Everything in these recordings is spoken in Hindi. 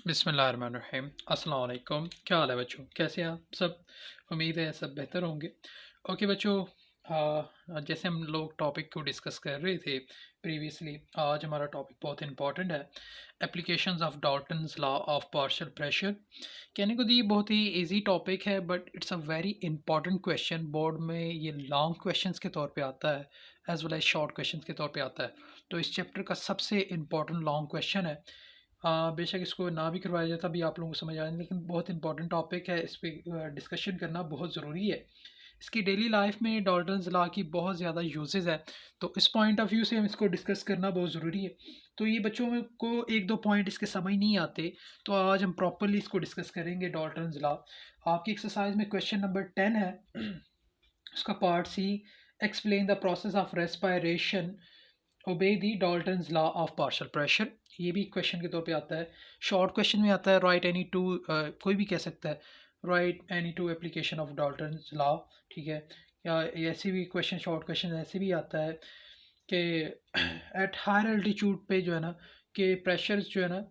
बिस्मिल्लाहिर्रहमानिर्रहीम। अस्सलाम वालेकुम। क्या हाल है बच्चों? कैसे हैं आप सब? उम्मीद है सब बेहतर होंगे। ओके बच्चों, जैसे हम लोग टॉपिक को डिस्कस कर रहे थे प्रीवियसली, आज हमारा टॉपिक बहुत इंपॉर्टेंट है। Applications of Dalton's law of partial pressure. कहने को दी बहुत ही इजी टॉपिक है, but it's a very important question. Board में ये लॉन्ग क्वेश्चंस के तौर पे आता है, as well as short questions के तौर पे आता है। तो इस चैप्टर का सबसे इंपॉर्टेंट लॉन्ग क्वेश्चन है। बेशक इसको ना भी करवाया जाता भी आप लोगों को समझ आए, लेकिन बहुत इंपॉर्टेंट टॉपिक है, इस पर डिस्कशन करना बहुत ज़रूरी है। इसकी डेली लाइफ में डाल्टन्स लॉ की बहुत ज़्यादा यूजेस है, तो इस पॉइंट ऑफ व्यू से हम इसको डिस्कस करना बहुत ज़रूरी है। तो ये बच्चों में को एक दो पॉइंट इसके समझ नहीं आते, तो आज हम प्रॉपरली इसको डिस्कस करेंगे। डाल्टन्स लॉ आपकी एक्सरसाइज में क्वेश्चन नंबर 10 है, उसका part C, explain the process of respiration obey the Dalton's law of partial pressure. ये भी क्वेश्चन के तौर पे आता है, शॉर्ट क्वेश्चन में आता है। राइट एनी टू, कोई भी कह सकता है right any two application of Dalton's law, ठीक है। या ऐसे भी क्वेश्चन, शॉर्ट क्वेश्चन ऐसे भी आता है कि एट हायर एल्टीट्यूड पे जो है ना, कि प्रेशर्स जो है ना,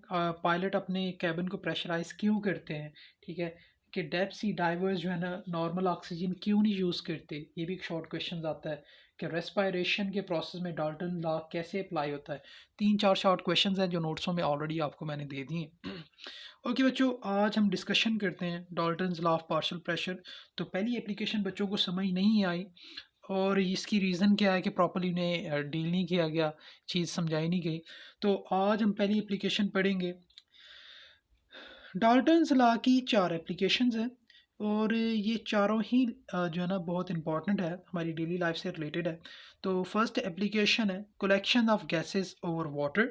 पायलट अपने कैबिन को प्रेशराइज क्यों करते हैं, ठीक है। कि डेप्थ सी डाइवर्स जो है ना, नॉर्मल ऑक्सीजन क्यों नहीं यूज़ करते, ये भी एक शॉर्ट क्वेश्चन आता है। कि रेस्पायरेशन के प्रोसेस में डाल्टन लॉ कैसे अप्लाई होता है। 3-4 शॉर्ट क्वेश्चंस हैं जो नोट्सों में ऑलरेडी आपको मैंने दे दिए। ओके बच्चों, आज हम डिस्कशन करते हैं Dalton's law of partial pressure. तो पहली एप्लीकेशन बच्चों को समझ नहीं आई, और इसकी रीज़न क्या है कि प्रॉपर्ली उन्हें डील नहीं किया गया, चीज़ समझाई नहीं गई। तो आज हम पहली एप्लीकेशन पढ़ेंगे। डाल्टन्स लॉ की 4 एप्लीकेशंस हैं, और ये चारों ही जो है ना बहुत इंपॉर्टेंट है, हमारी डेली लाइफ से रिलेटेड है। तो फर्स्ट एप्लीकेशन है collection of gases over water.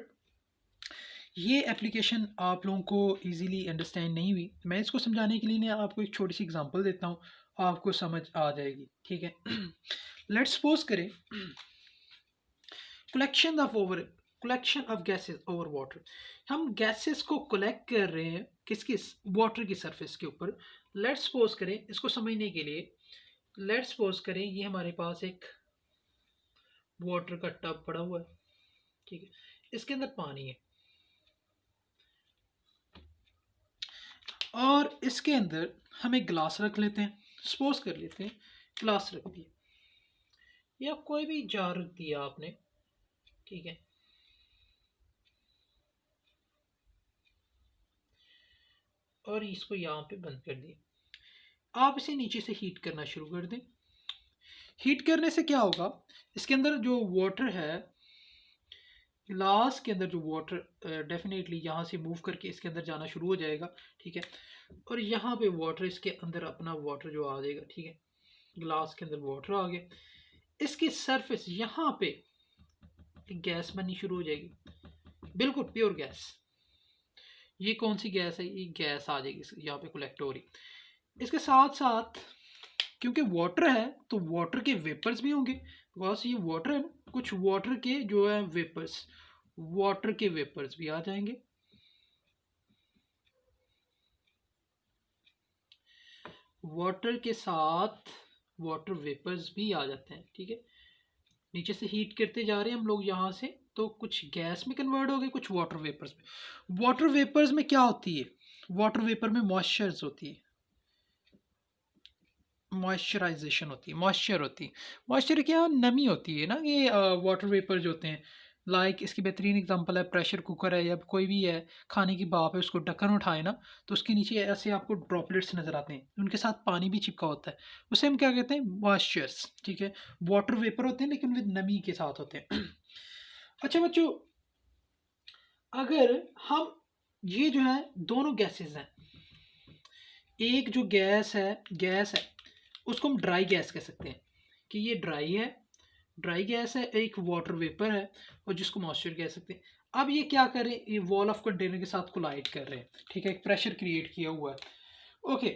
ये एप्लीकेशन आप लोगों को इजीली अंडरस्टैंड नहीं हुई, मैं इसको समझाने के लिए ना आपको एक छोटी सी एग्जांपल देता हूँ, आपको समझ आ जाएगी, ठीक है। लेट्स सपोज करें collection of gases over water. हम गैसेस को कलेक्ट कर रहे हैं किस वाटर की सरफेस के ऊपर। लेट्स सपोज करें, इसको समझने के लिए लेट्स सपोज करें ये हमारे पास एक वाटर का टब पड़ा हुआ है, ठीक है। इसके अंदर पानी है, और इसके अंदर हम एक गिलास रख लेते हैं। सपोज कर लेते हैं गिलास रख दिया, या कोई भी जार रख दिया आपने, ठीक है। और इसको यहाँ पे बंद कर दिया। आप इसे नीचे से हीट करना शुरू कर दें। हीट करने से क्या होगा, इसके अंदर जो वाटर है, ग्लास के अंदर जो वाटर डेफिनेटली यहाँ से मूव करके इसके अंदर जाना शुरू हो जाएगा, ठीक है। और यहाँ पे वाटर इसके अंदर अपना वाटर जो आ जाएगा, ठीक है। ग्लास के अंदर वाटर आ गया, इसकी सरफेस यहाँ पे एक गैस बननी शुरू हो जाएगी, बिल्कुल प्योर गैस। ये कौन सी गैस है, ये गैस आ जाएगी यहाँ पे कलेक्ट हो रही। इसके साथ साथ क्योंकि वाटर है, तो वाटर के वेपर्स भी होंगे, बिकॉज ये वाटर है ना, कुछ वाटर के जो है वेपर्स, वाटर के वेपर्स भी आ जाएंगे। वाटर के साथ वाटर वेपर्स भी आ जाते हैं, ठीक है। नीचे से हीट करते जा रहे हैं हम लोग यहाँ से, तो कुछ गैस में कन्वर्ट हो गए, कुछ वाटर वेपर्स में। वाटर वेपर्स में क्या होती है, वाटर वेपर में मॉइस्चर्स होती है, मॉइस्चराइजेशन होती है, मॉइस्चर होती है। मॉइस्चर क्या, नमी होती है ना, ये वाटर वेपर जो होते हैं। लाइक इसकी बेहतरीन एग्जांपल है प्रेशर कुकर है, या कोई भी है खाने की भाप है, उसको ढक्कन उठाए ना, तो उसके नीचे ऐसे आपको ड्रॉपलेट्स नज़र आते हैं, उनके साथ पानी भी चिपका होता है, उसे हम क्या कहते हैं, मॉइस्चर्स, ठीक है। वाटर वेपर होते हैं लेकिन विद नमी के साथ होते हैं। अच्छा बच्चों, अगर हम ये जो है दोनों गैसेस हैं, एक जो गैस है उसको हम ड्राई गैस कह सकते हैं, कि ये ड्राई गैस है, एक वाटर वेपर है, और जिसको मॉइस्चर कह सकते हैं। अब ये क्या कर रहे हैं, ये वॉल ऑफ कंटेनर के साथ कोलाइड कर रहे हैं, ठीक है। एक प्रेशर क्रिएट किया हुआ है, ओके।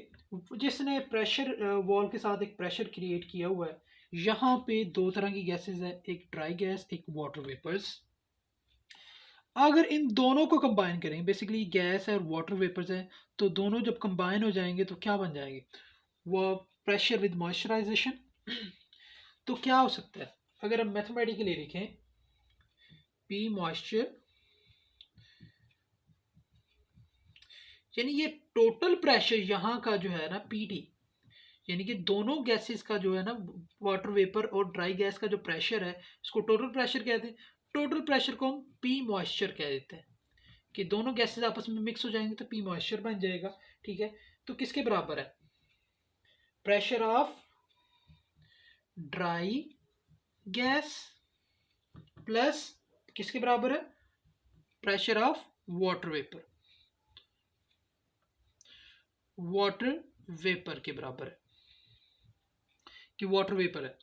जिसने प्रेशर वॉल के साथ एक प्रेशर क्रिएट किया हुआ है, यहाँ पे दो तरह की गैसेस है, एक ड्राई गैस, एक वाटर वेपर्स। अगर इन दोनों को कंबाइन करें, बेसिकली गैस है और वाटर वेपर्स है, तो दोनों जब कंबाइन हो जाएंगे तो क्या बन जाएंगे, वो प्रेशर विद मॉइस्चराइजेशन। तो क्या हो सकता है, अगर हम मैथमेटिकली लिखें, पी मॉइस्चर यानी ये टोटल प्रेशर यहाँ का जो है ना पीटी, यानी कि दोनों गैसेस का जो है ना वाटर वेपर और ड्राई गैस का जो प्रेशर है इसको टोटल प्रेशर कहते हैं। टोटल प्रेशर को हम पी मॉइस्चर कह देते हैं कि दोनों गैसेस आपस में मिक्स हो जाएंगे तो पी मॉइस्चर बन जाएगा। ठीक है, तो किसके बराबर है? Pressure of dry gas plus किसके बराबर है? Pressure of water vapour, water vapour के बराबर है कि वाटर वेपर है।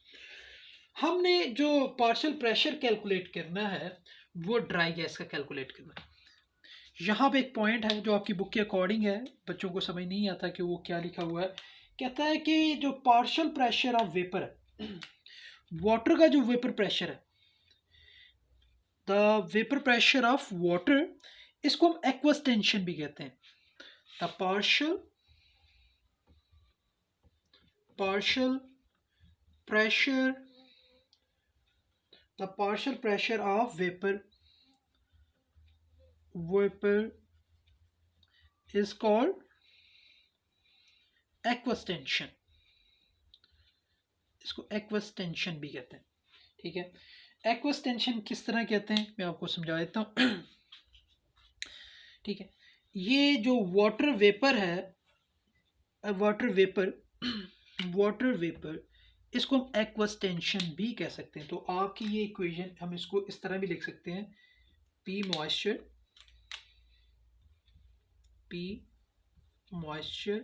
हमने जो पार्शियल प्रेशर कैलकुलेट करना है वो ड्राई गैस का कैलकुलेट करना है। यहाँ पे एक पॉइंट है जो आपकी बुक के अकॉर्डिंग है, बच्चों को समझ नहीं आता कि वो क्या लिखा हुआ है। कहता है कि जो पार्शियल प्रेशर ऑफ वेपर है, वाटर का जो वेपर प्रेशर है, the vapour pressure of water, इसको हम एक्वस टेंशन भी कहते हैं। The partial pressure the partial pressure of vapor is called aqueous tension, इसको aqueous tension भी कहते हैं। ठीक है, aqueous tension किस तरह कहते हैं मैं आपको समझा देता हूँ। ठीक है, ये जो वाटर वेपर है, वाटर वेपर इसको हम एक्वस टेंशन भी कह सकते हैं। तो आपकी ये इक्वेशन हम इसको इस तरह भी लिख सकते हैं, P moisture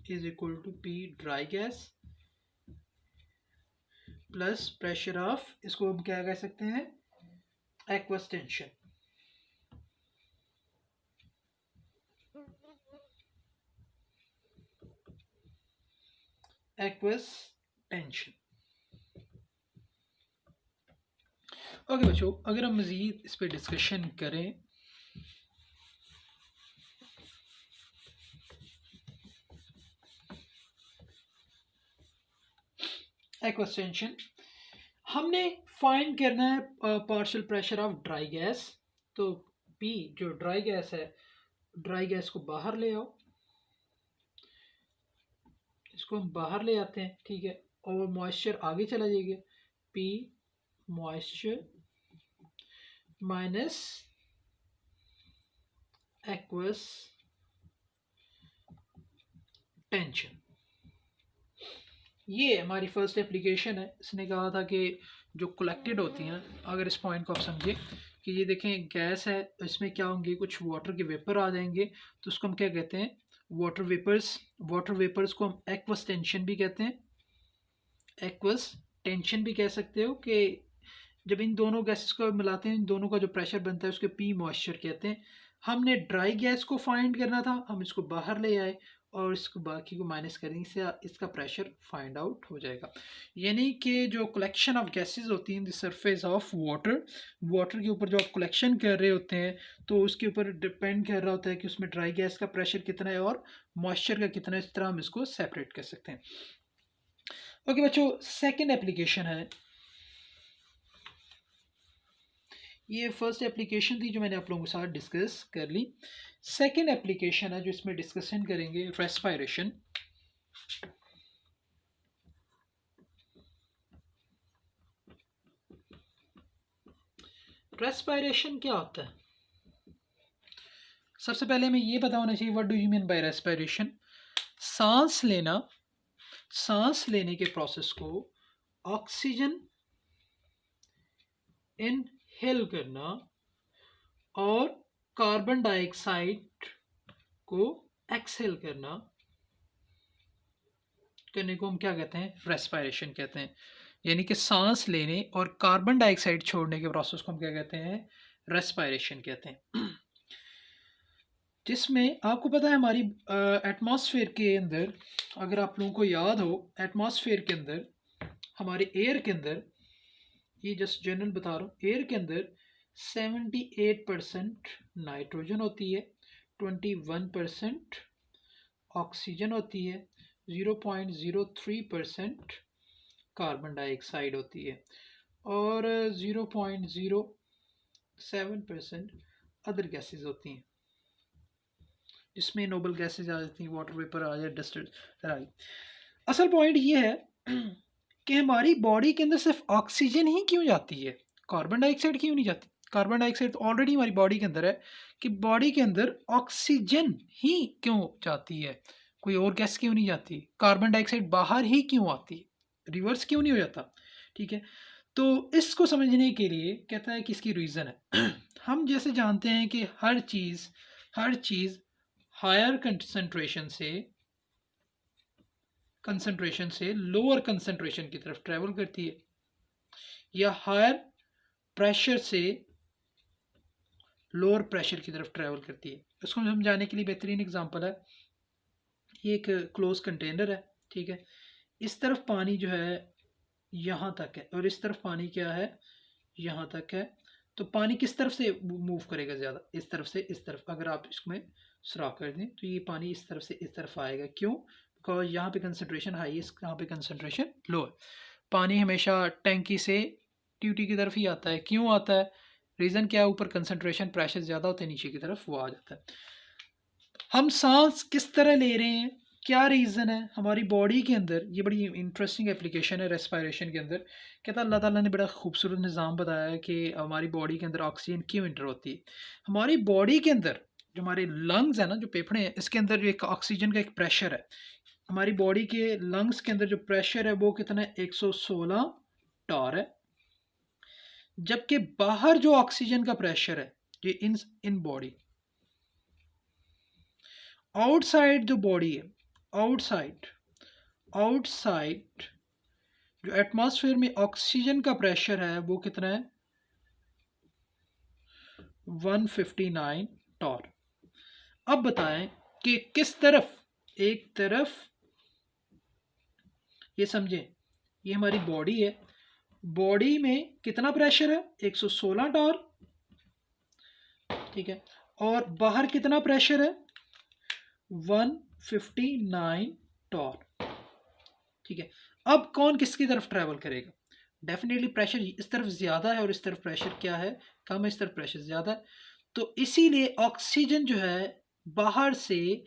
is equal to P dry gas plus pressure of, इसको हम क्या कह सकते हैं? Aqueous tension. Aqueous tension. Okay बच्चों, अगर हम मज़ीद इस पर डिस्कशन करें, एक्वस टेंशन हमने फाइंड करना है partial pressure of dry gas. तो पी जो ड्राई गैस है, ड्राई गैस को बाहर ले आओ, इसको हम बाहर ले आते हैं। ठीक है, और मॉइस्चर आगे चला जाएगा, P moisture minus aqueous tension. ये हमारी फर्स्ट एप्लीकेशन है। इसने कहा था कि जो कलेक्टेड होती हैं, अगर इस पॉइंट को आप समझे कि ये देखें गैस है, इसमें क्या होंगे, कुछ वाटर के वेपर आ जाएंगे, तो उसको हम क्या कहते हैं? वाटर वेपर्स को हम एक्वस टेंशन भी कहते हैं। एक्वस टेंशन भी कह सकते हो कि जब इन दोनों गैसेस को मिलाते हैं, इन दोनों का जो प्रेशर बनता है उसके पी मॉइस्चर कहते हैं। हमने ड्राई गैस को फाइंड करना था, हम इसको बाहर ले आए और इसको बाकी को माइनस करने से इसका प्रेशर फाइंड आउट हो जाएगा। यानी कि जो कलेक्शन ऑफ गैसेस होती हैं द सरफेस ऑफ वाटर के ऊपर जो आप कलेक्शन कर रहे होते हैं, तो उसके ऊपर डिपेंड कर रहा होता है कि उसमें ड्राई गैस का प्रेशर कितना है और मॉइस्चर का कितना है। इस तरह हम इसको सेपरेट कर सकते हैं। ओके बच्चों, सेकेंड एप्लीकेशन है, ये फर्स्ट एप्लीकेशन थी जो मैंने आप लोगों के साथ डिस्कस कर ली। सेकेंड एप्लीकेशन है जो इसमें डिस्कशन करेंगे, रेस्पिरेशन। रेस्पिरेशन क्या होता है? सबसे पहले हमें ये पता होना चाहिए what do you mean by respiration. सांस लेने के प्रोसेस को ऑक्सीजन इनहेल करना और कार्बन डाइऑक्साइड को एक्सहेल करने को हम क्या कहते हैं? रेस्पिरेशन कहते हैं। यानी कि सांस लेने और कार्बन डाइऑक्साइड छोड़ने के प्रोसेस को हम क्या कहते हैं? रेस्पिरेशन कहते हैं। जिसमें आपको पता है हमारी एटमॉस्फेयर के अंदर, अगर आप लोगों को याद हो, एटमॉस्फेयर के अंदर हमारे एयर के अंदर, ये जस्ट जनरल बता रहा हूँ, एयर के अंदर 78% नाइट्रोजन होती है, 21% ऑक्सीजन होती है, 0.03% कार्बन डाइऑक्साइड होती है और 0.07% अदर गैसेस होती हैं। जिसमें नोबल गैसेज आ जाती हैं, वाटर वेपर आ जाए, डस्ट आ जाए। असल पॉइंट ये है कि हमारी बॉडी के अंदर सिर्फ ऑक्सीजन ही क्यों जाती है, कार्बन डाइऑक्साइड क्यों नहीं जाती? कार्बन डाइऑक्साइड तो ऑलरेडी हमारी बॉडी के अंदर है, कि बॉडी के अंदर ऑक्सीजन ही क्यों जाती है, कोई और गैस क्यों नहीं जाती? कार्बन डाइऑक्साइड बाहर ही क्यों आती है, रिवर्स क्यों नहीं हो जाता? ठीक है, तो इसको समझने के लिए कहता है कि इसकी रीज़न है हम जैसे जानते हैं कि हर चीज़ हायर कंसंट्रेशन से लोअर कंसंट्रेशन की तरफ ट्रेवल करती है, या हायर प्रेशर से लोअर प्रेशर की तरफ ट्रेवल करती है। इसको समझाने के लिए बेहतरीन एग्जांपल है, ये एक क्लोज कंटेनर है, ठीक है, इस तरफ पानी जो है यहाँ तक है और इस तरफ पानी क्या है, यहाँ तक है। तो पानी किस तरफ से मूव करेगा ज़्यादा? इस तरफ से इस तरफ। अगर आप इसमें सुराख कर दें तो ये पानी इस तरफ से इस तरफ आएगा। क्यों? बिकॉज यहाँ पे कंसंट्रेशन हाई है, यहाँ पे कंसंट्रेशन लो है। पानी हमेशा टैंकी से ट्यूटी की तरफ ही आता है। क्यों आता है? रीज़न क्या है? ऊपर कंसंट्रेशन प्रेशर ज़्यादा होता है, नीचे की तरफ वो आ जाता है। हम सांस किस तरह ले रहे हैं, क्या रीज़न है? हमारी बॉडी के अंदर ये बड़ी इंटरेस्टिंग एप्लीकेशन है रेस्पिरेशन के अंदर। कहता है अल्लाह ताला ने बड़ा खूबसूरत निज़ाम बताया है कि हमारी बॉडी के अंदर ऑक्सीजन क्यों इंटर होती है। हमारी बॉडी के अंदर जो हमारे लंग्स है ना, जो फेफड़े हैं, इसके अंदर जो एक ऑक्सीजन का एक प्रेशर है। हमारी बॉडी के लंग्स के अंदर जो प्रेशर है वो कितना है? 116 टॉर है। जबकि बाहर जो ऑक्सीजन का प्रेशर है ये इन बॉडी, आउटसाइड जो बॉडी है, आउटसाइड जो एटमॉस्फेयर में ऑक्सीजन का प्रेशर है वो कितना है? 159 टॉर। अब बताएं कि किस तरफ? एक तरफ, ये समझें, ये हमारी बॉडी है, बॉडी में कितना प्रेशर है? 116 टॉर, ठीक है, और बाहर कितना प्रेशर है? 159 टॉर, ठीक है। अब कौन किसकी तरफ ट्रैवल करेगा? डेफिनेटली प्रेशर इस तरफ ज़्यादा है और इस तरफ प्रेशर क्या है? कम है, इस तरफ प्रेशर ज़्यादा है। तो इसीलिए ऑक्सीजन जो है बाहर से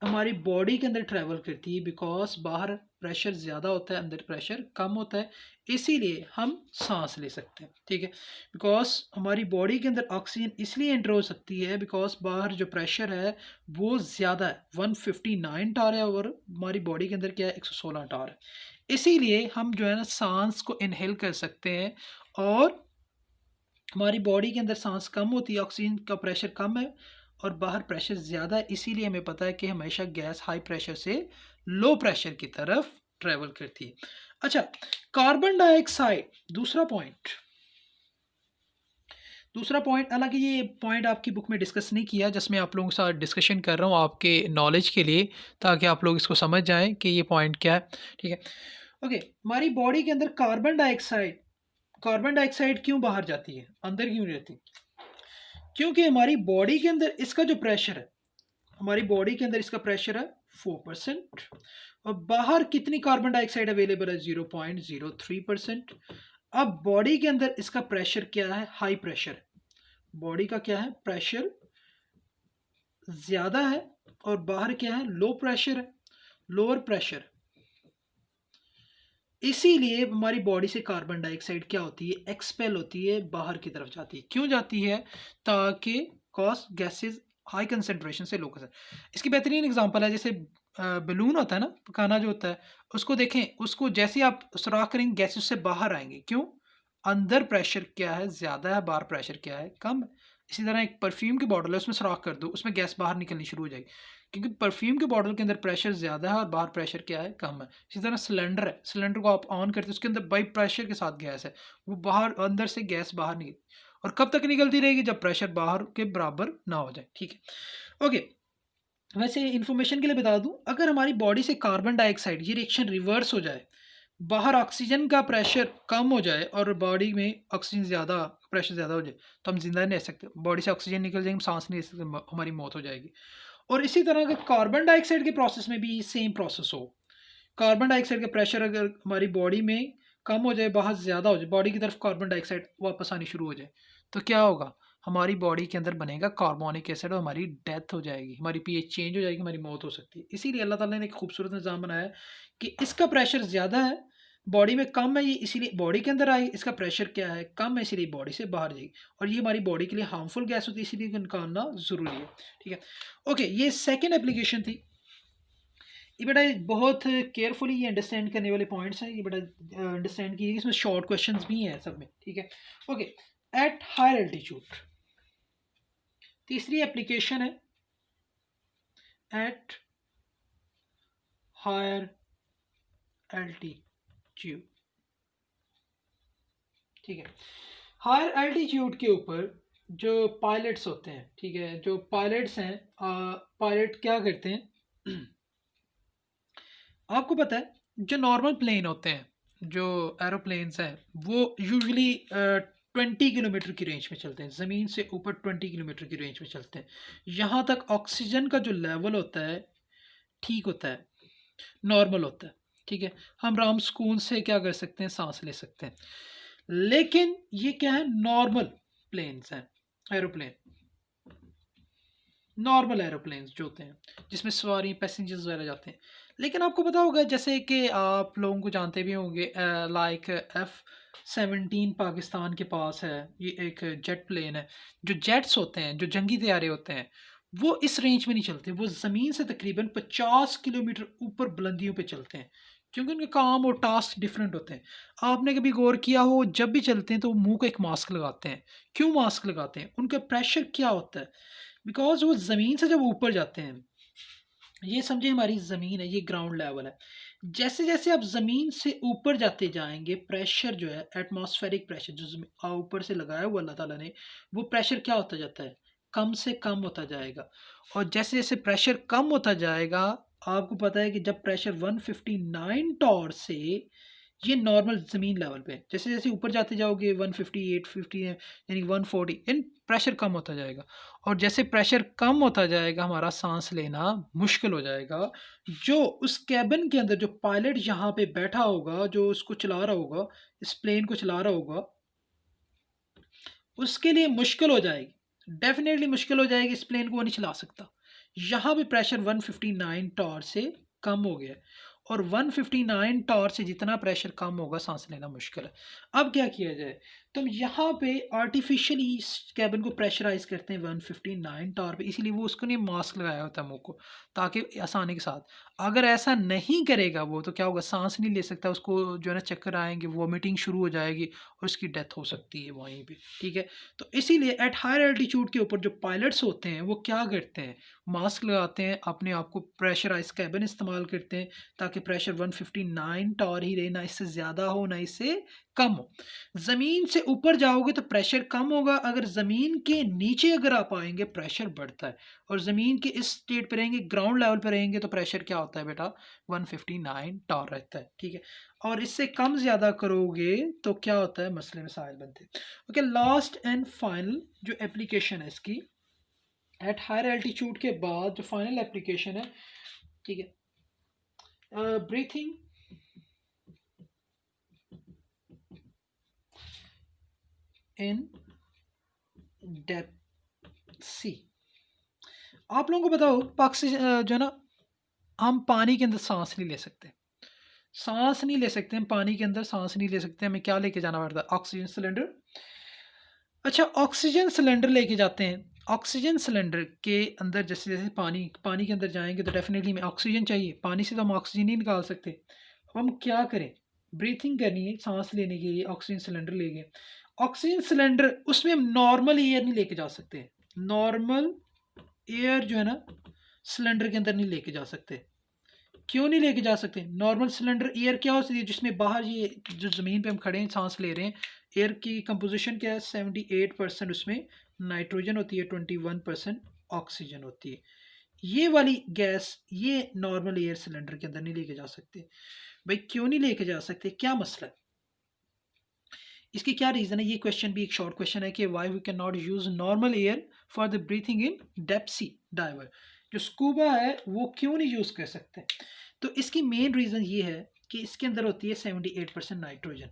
हमारी बॉडी के अंदर ट्रैवल करती है, बिकॉज बाहर प्रेशर ज़्यादा होता है, अंदर प्रेशर कम होता है, इसीलिए हम सांस ले सकते हैं, ठीक है। बिकॉज हमारी बॉडी के अंदर ऑक्सीजन इसलिए एंटर हो सकती है बिकॉज बाहर जो प्रेशर है वो ज़्यादा है, 159 टार है, और हमारी बॉडी के अंदर क्या है? 116 टार है। इसीलिए हम जो है ना सांस को इनहेल कर सकते हैं, और हमारी बॉडी के अंदर सांस कम होती है, ऑक्सीजन का प्रेशर कम है और बाहर प्रेशर ज़्यादा है। इसीलिए हमें पता है कि हमेशा गैस हाई प्रेशर से लो प्रेशर की तरफ ट्रेवल करती है। अच्छा, कार्बन डाइऑक्साइड, दूसरा पॉइंट, हालांकि ये पॉइंट आपकी बुक में डिस्कस नहीं किया, जिसमें आप लोगों के साथ डिस्कशन कर रहा हूँ आपके नॉलेज के लिए, ताकि आप लोग इसको समझ जाएं कि ये पॉइंट क्या है, ठीक है। ओके, हमारी बॉडी के अंदर कार्बन डाइऑक्साइड क्यों बाहर जाती है, अंदर क्यों रहती? क्योंकि हमारी बॉडी के अंदर इसका जो प्रेशर है, हमारी बॉडी के अंदर इसका प्रेशर है 4%, और बाहर कितनी कार्बन डाइऑक्साइड अवेलेबल है? 0.03%। अब बॉडी के अंदर इसका प्रेशर क्या है? हाई प्रेशर है। बॉडी का क्या है? प्रेशर ज़्यादा है, और बाहर क्या है? लो प्रेशर है, लोअर प्रेशर। इसीलिए हमारी बॉडी से कार्बन डाइऑक्साइड क्या होती है? एक्सपेल होती है, बाहर की तरफ जाती है। क्यों जाती है? ताकि कॉज गैसेस हाई कंसेंट्रेशन से लो कंसेंट्रेशन। इसकी बेहतरीन एग्जांपल है, जैसे बलून होता है ना, पकाना जो होता है, उसको देखें, उसको जैसे आप सुराख करेंगे गैसेस उससे बाहर आएंगे। क्यों? अंदर प्रेशर क्या है? ज़्यादा है, बाहर प्रेशर क्या है? कम है। इसी तरह एक परफ्यूम की बॉटल है, उसमें सुराख कर दो, उसमें गैस बाहर निकलनी शुरू हो जाएगी, क्योंकि परफ्यूम के बॉटल के अंदर प्रेशर ज़्यादा है और बाहर प्रेशर क्या है? कम है। इसी तरह सिलेंडर है, सिलेंडर को आप ऑन करते हैं, उसके अंदर बाई प्रेशर के साथ गैस है, वो बाहर, अंदर से गैस बाहर निकल, और कब तक निकलती रहेगी? जब प्रेशर बाहर के बराबर ना हो जाए, ठीक है। ओके, वैसे इन्फॉर्मेशन के लिए बता दूं, अगर हमारी बॉडी से कार्बन डाइऑक्साइड ये रिएक्शन रिवर्स हो जाए, बाहर ऑक्सीजन का प्रेशर कम हो जाए और बॉडी में ऑक्सीजन ज़्यादा, प्रेशर ज़्यादा हो जाए, तो हम जिंदा नहीं रह सकते, बॉडी से ऑक्सीजन निकल जाएगी, हम सांस नहीं ले सकते, हमारी मौत हो जाएगी। और इसी तरह अगर कार्बन डाइऑक्साइड के प्रोसेस में भी सेम प्रोसेस हो, कार्बन डाइऑक्साइड का प्रेशर अगर हमारी बॉडी में कम हो जाए, बाहर ज़्यादा हो जाए, बॉडी की तरफ कार्बन डाइऑक्साइड वापस आनी शुरू हो जाए, तो क्या होगा? हमारी बॉडी के अंदर बनेगा कार्बोनिक एसिड और हमारी डेथ हो जाएगी, हमारी पीएच चेंज हो जाएगी, हमारी मौत हो सकती है। इसीलिए अल्लाह ताला ने एक खूबसूरत निज़ाम बनाया कि इसका प्रेशर ज़्यादा है, बॉडी में कम है, ये इसीलिए बॉडी के अंदर आई, इसका प्रेशर क्या है, कम है, इसीलिए बॉडी से बाहर जाएगी और ये हमारी बॉडी के लिए हार्मफुल गैस होती है, इसीलिए इनको निकालना ज़रूरी है। ठीक है, ओके, ये सेकेंड एप्लीकेशन थी। ये बेटा बहुत केयरफुली ये अंडरस्टैंड करने वाले पॉइंट्स हैं, ये बेटा अंडरस्टैंड कीजिए, इसमें शॉर्ट क्वेश्चंस भी हैं सब में। ठीक है, ओके, एट हायर एल्टीट्यूड, तीसरी एप्लीकेशन है एट हायर एल्टीट्यूड। ठीक है, हायर एल्टीट्यूड के ऊपर जो पायलट्स होते हैं, ठीक है, जो पायलट्स हैं, पायलट क्या करते हैं आपको पता है, जो नॉर्मल प्लेन होते हैं, जो एरोप्लेन्स हैं, वो यूजुअली 20 किलोमीटर की रेंज में चलते हैं, ज़मीन से ऊपर 20 किलोमीटर की रेंज में चलते हैं। यहाँ तक ऑक्सीजन का जो लेवल होता है ठीक होता है, नॉर्मल होता है। ठीक है, हम आराम सुकून से क्या कर सकते हैं, सांस ले सकते हैं। लेकिन ये क्या है, नॉर्मल प्लेन्स हैं, एरोप्लेन, नॉर्मल एरोप्लेन्स जो होते हैं जिसमें सवारी पैसेंजर्स वगैरह जाते हैं। लेकिन आपको पता होगा, जैसे कि आप लोगों को जानते भी होंगे, लाइक F-17 पाकिस्तान के पास है, ये एक जेट प्लेन है। जो जेट्स होते हैं, जो जंगी तैयारे होते हैं, वो इस रेंज में नहीं चलते, वो ज़मीन से तकरीबन 50 किलोमीटर ऊपर बुलंदियों पे चलते हैं, क्योंकि उनके काम और टास्क डिफरेंट होते हैं। आपने कभी गौर किया हो, जब भी चलते हैं तो वो मुंह को एक मास्क लगाते हैं। क्यों मास्क लगाते हैं? उनका प्रेशर क्या होता है? बिकॉज वो ज़मीन से जब ऊपर जाते हैं, ये समझे हमारी ज़मीन है, ये ग्राउंड लेवल है, जैसे जैसे आप ज़मीन से ऊपर जाते जाएंगे, प्रेशर जो है, एटमॉस्फेरिक प्रेशर जो ऊपर से लगाया हुआ अल्लाह ताला ने, वो प्रेशर क्या होता जाता है, कम से कम होता जाएगा। और जैसे जैसे प्रेशर कम होता जाएगा, आपको पता है कि जब प्रेशर 159 टॉर से, ये नॉर्मल ज़मीन लेवल पे, जैसे जैसे ऊपर जाते जाओगे 158 50 यानी 140, इन प्रेशर कम होता जाएगा। और जैसे प्रेशर कम होता जाएगा, हमारा सांस लेना मुश्किल हो जाएगा। जो उस कैबिन के अंदर जो पायलट यहाँ पे बैठा होगा, जो उसको चला रहा होगा, इस प्लेन को चला रहा होगा, उसके लिए मुश्किल हो जाएगी, डेफिनेटली मुश्किल हो जाएगी, इस प्लेन को वो नहीं चला सकता। यहाँ पे प्रेशर 159 टॉर से कम हो गया, और 159 टॉर से जितना प्रेशर कम होगा, सांस लेना मुश्किल है। अब क्या किया जाए, तो यहाँ पे आर्टिफिशियली कैबिन को प्रेशराइज करते हैं 159 टॉर पे, इसीलिए वो उसको नहीं मास्क लगाया होता है मुंह को, ताकि आसानी के साथ। अगर ऐसा नहीं करेगा वो, तो क्या होगा, सांस नहीं ले सकता, उसको जो है ना चक्कर आएंगे, वॉमिटिंग शुरू हो जाएगी और उसकी डेथ हो सकती है वहीं पे। ठीक है, तो इसीलिए एट हायर एल्टीट्यूड के ऊपर जो पायलट्स होते हैं, वो क्या करते हैं, मास्क लगाते हैं, अपने आप को प्रेशराइज कैबिन इस्तेमाल करते हैं, ताकि प्रेशर 159 टॉर ही रहे, ना इससे ज़्यादा हो ना इससे कम हो। ज़मीन से ऊपर जाओगे तो प्रेशर कम होगा, अगर ज़मीन के नीचे अगर आप आएंगे, प्रेशर बढ़ता है, और ज़मीन के इस स्टेट पे रहेंगे, ग्राउंड लेवल पे रहेंगे, तो प्रेशर क्या होता है बेटा, 159 टॉर रहता है। ठीक है, और इससे कम ज़्यादा करोगे तो क्या होता है, मसले मसाइल बनते हैं। ओके, लास्ट एंड फाइनल जो एप्लीकेशन है इसकी, एट हायर एल्टीट्यूड के बाद जो फाइनल एप्लीकेशन है, ठीक है, ब्रीथिंग इन डेप्थ सी। आप लोगों को बताओ, जो है ना, हम पानी के अंदर सांस नहीं ले सकते, सांस नहीं ले सकते, हम पानी के अंदर सांस नहीं ले सकते, हमें क्या लेके जाना पड़ता है, ऑक्सीजन सिलेंडर। अच्छा, ऑक्सीजन सिलेंडर लेके जाते हैं, ऑक्सीजन सिलेंडर के अंदर जैसे जैसे पानी के अंदर जाएंगे तो डेफिनेटली हमें ऑक्सीजन चाहिए, पानी से तो हम ऑक्सीजन ही निकाल सकते। अब हम क्या करें, ब्रीथिंग करनी है सांस लेने के लिए, ऑक्सीजन सिलेंडर ले गए, ऑक्सीजन सिलेंडर, उसमें हम नॉर्मल एयर नहीं लेके जा सकते, नॉर्मल एयर जो है ना सिलेंडर के अंदर नहीं लेके जा सकते। क्यों नहीं लेके जा सकते, नॉर्मल सिलेंडर एयर क्या होती है, जिसमें बाहर ये जो ज़मीन पे हम खड़े हैं सांस ले रहे हैं, एयर की कंपोजिशन क्या है, 78% उसमें नाइट्रोजन होती है, 21% ऑक्सीजन होती है। ये वाली गैस, ये नॉर्मल एयर सिलेंडर के अंदर नहीं लेके जा सकते। भाई क्यों नहीं लेके जा सकते, क्या मसला है, इसकी क्या रीज़न है? ये क्वेश्चन भी एक शॉर्ट क्वेश्चन है कि why we can not use normal air for the breathing in depth sea diver, जो स्कूबा है वो क्यों नहीं यूज़ कर सकते? तो इसकी मेन रीज़न ये है कि इसके अंदर होती है 78% नाइट्रोजन।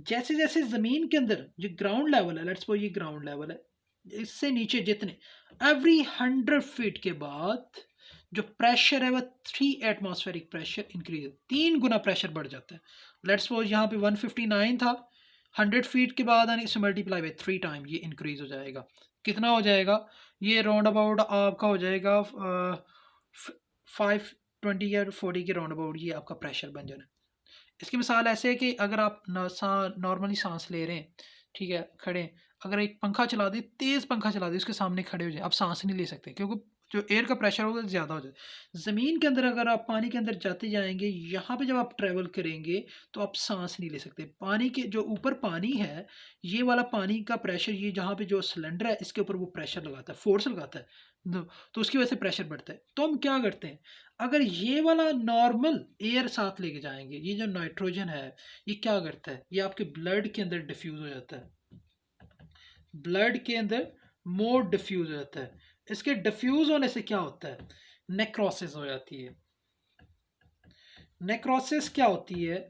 जैसे जैसे ज़मीन के अंदर जो ग्राउंड लेवल है, लेट्स सपोज ये ग्राउंड लेवल है, इससे नीचे जितने, एवरी 100 फीट के बाद जो प्रेशर है वह 3 एटमॉस्फेरिक प्रेशर इंक्रीज, 3 गुना प्रेशर बढ़ जाता है। लेट्स सपोज यहाँ पे 159 था, 100 फीट के बाद आने से मल्टीप्लाई बाई 3 टाइम ये इंक्रीज हो जाएगा। कितना हो जाएगा? ये राउंड अबाउट आपका हो जाएगा 520 या 40 के राउंड अबाउट ये आपका प्रेशर बन जाना। इसकी मिसाल ऐसे है कि अगर आप नॉर्मली सांस ले रहे हैं, ठीक है, खड़े, अगर एक पंखा चला दें, तेज़ पंखा चला दें, उसके सामने खड़े हो जाए, आप सांस नहीं ले सकते क्योंकि जो एयर का प्रेशर होगा ज़्यादा हो जाता है। ज़मीन के अंदर अगर आप पानी के अंदर जाते जाएंगे, यहाँ पे जब आप ट्रैवल करेंगे तो आप सांस नहीं ले सकते। पानी के जो ऊपर पानी है, ये वाला पानी का प्रेशर, ये जहाँ पे जो सिलेंडर है इसके ऊपर वो प्रेशर लगाता है, फोर्स लगाता है, तो उसकी वजह से प्रेशर बढ़ता है। तो हम क्या करते हैं, अगर ये वाला नॉर्मल एयर साथ लेके जाएंगे, ये जो नाइट्रोजन है ये क्या करता है, ये आपके ब्लड के अंदर डिफ्यूज हो जाता है, ब्लड के अंदर मोर डिफ्यूज हो जाता है। इसके डिफ्यूज होने से क्या होता है, नेक्रोसिस हो जाती है। नेक्रोसिस क्या होती है,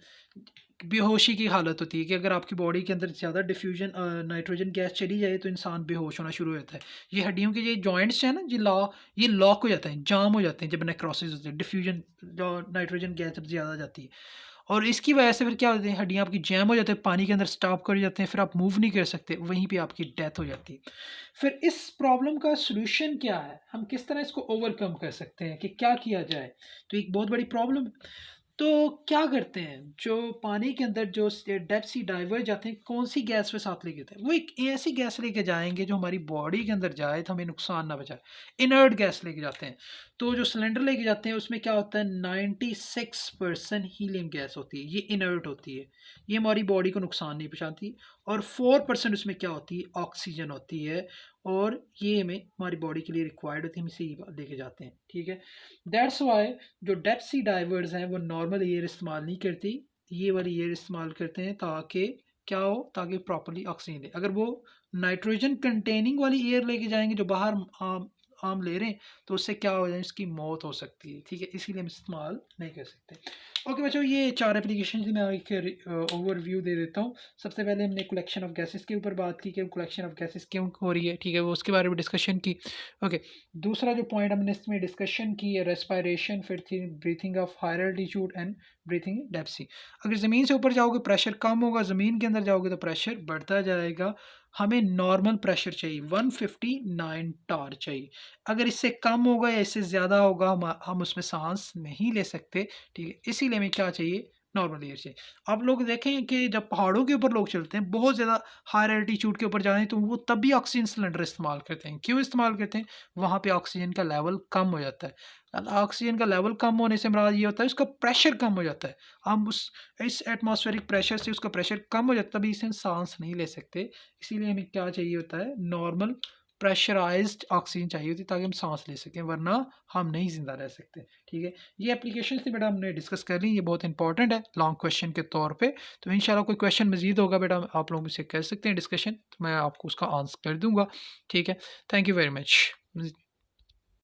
बेहोशी की हालत होती है कि अगर आपकी बॉडी के अंदर ज़्यादा डिफ्यूजन नाइट्रोजन गैस चली जाए तो इंसान बेहोश होना शुरू हो जाता है। ये हड्डियों के ये जॉइंट्स हैं ना, ये लॉक हो जाते हैं, जाम हो जाते हैं जब नेक्रोसिस होती है, डिफ्यूजन जो नाइट्रोजन गैस जब ज़्यादा जाती है। और इसकी वजह से फिर क्या होते हैं, हड्डियाँ आपकी जैम हो जाते हैं, पानी के अंदर स्टॉप कर जाते हैं, फिर आप मूव नहीं कर सकते, वहीं पे आपकी डेथ हो जाती है। फिर इस प्रॉब्लम का सॉल्यूशन क्या है, हम किस तरह इसको ओवरकम कर सकते हैं, कि क्या किया जाए? तो एक बहुत बड़ी प्रॉब्लम है। तो क्या करते हैं, जो पानी के अंदर जो डेप्थ सी डाइवर जाते हैं, कौन सी गैस वे साथ लेके जाते हैं? वो एक ऐसी गैस लेके जाएंगे जो हमारी बॉडी के अंदर जाए तो हमें नुकसान ना पहुंचाए, इनर्ट गैस लेके जाते हैं। तो जो सिलेंडर लेके जाते हैं उसमें क्या होता है, 96% हीलियम गैस होती है, ये इनर्ट होती है, ये हमारी बॉडी को नुकसान नहीं पहुंचाती। और 4% उसमें क्या होती है, ऑक्सीजन होती है, और ये हमें हमारी बॉडी के लिए रिक्वायर्ड होती है, हम इसे लेके जाते हैं, ठीक है। दैट्स वाई जो डेप्थ सी डाइवर्स हैं वो नॉर्मल एयर इस्तेमाल नहीं करती, ये वाली एयर इस्तेमाल करते हैं ताकि क्या हो, ताकि प्रॉपर्ली ऑक्सीजन दे। अगर वो नाइट्रोजन कंटेनिंग वाली एयर लेके जाएंगे जो बाहर आम ले रहे हैं, तो उससे क्या हो जाए, इसकी मौत हो सकती है, ठीक है, इसीलिए हम इस्तेमाल नहीं कर सकते। ओके बच्चों, ये 4 एप्लीकेशन की मैं एक ओवरव्यू दे देता हूँ। सबसे पहले हमने कलेक्शन ऑफ गैसेस के ऊपर बात की कि कलेक्शन ऑफ गैसेस क्यों हो रही है, ठीक है, वो उसके बारे में डिस्कशन की। ओके, दूसरा जो पॉइंट हमने इसमें डिस्कशन की है रेस्पायरेशन, फिर थी breathing of higher altitude and breathing depth C. अगर ज़मीन से ऊपर जाओगे प्रेशर कम होगा, ज़मीन के अंदर जाओगे तो प्रेशर बढ़ता जाएगा। हमें नॉर्मल प्रेशर चाहिए, 159 टार चाहिए। अगर इससे कम होगा या इससे ज़्यादा होगा हम उसमें सांस नहीं ले सकते, ठीक है, इसीलिए हमें क्या चाहिए, नॉर्मल एयर चाहिए। आप लोग देखें कि जब पहाड़ों के ऊपर लोग चलते हैं, बहुत ज़्यादा हायर एल्टीट्यूड के ऊपर जाते हैं, तो वो तब भी ऑक्सीजन सिलेंडर इस्तेमाल करते हैं। क्यों इस्तेमाल करते हैं? वहाँ पे ऑक्सीजन का लेवल कम हो जाता है। ऑक्सीजन का लेवल कम होने से मुराद ये होता है उसका प्रेशर कम हो जाता है। हम इस एटमॉस्फेरिक प्रेशर से उसका प्रेशर कम हो जाता है, तभी इसे हम सांस नहीं ले सकते। इसीलिए हमें क्या चाहिए होता है, नॉर्मल प्रेशराइज्ड ऑक्सीजन चाहिए होती है ताकि हम सांस ले सकें, वरना हम नहीं ज़िंदा रह सकते, ठीक है। ये एप्लीकेशन से बेटा हमने डिस्कस कर ली, ये बहुत इंपॉर्टेंट है लॉन्ग क्वेश्चन के तौर पे। तो इंशाल्लाह कोई क्वेश्चन मजीद होगा बेटा, आप लोग मुझसे कर सकते हैं डिस्कशन, तो मैं आपको उसका आंसर कर दूंगा, ठीक है। Thank you very much.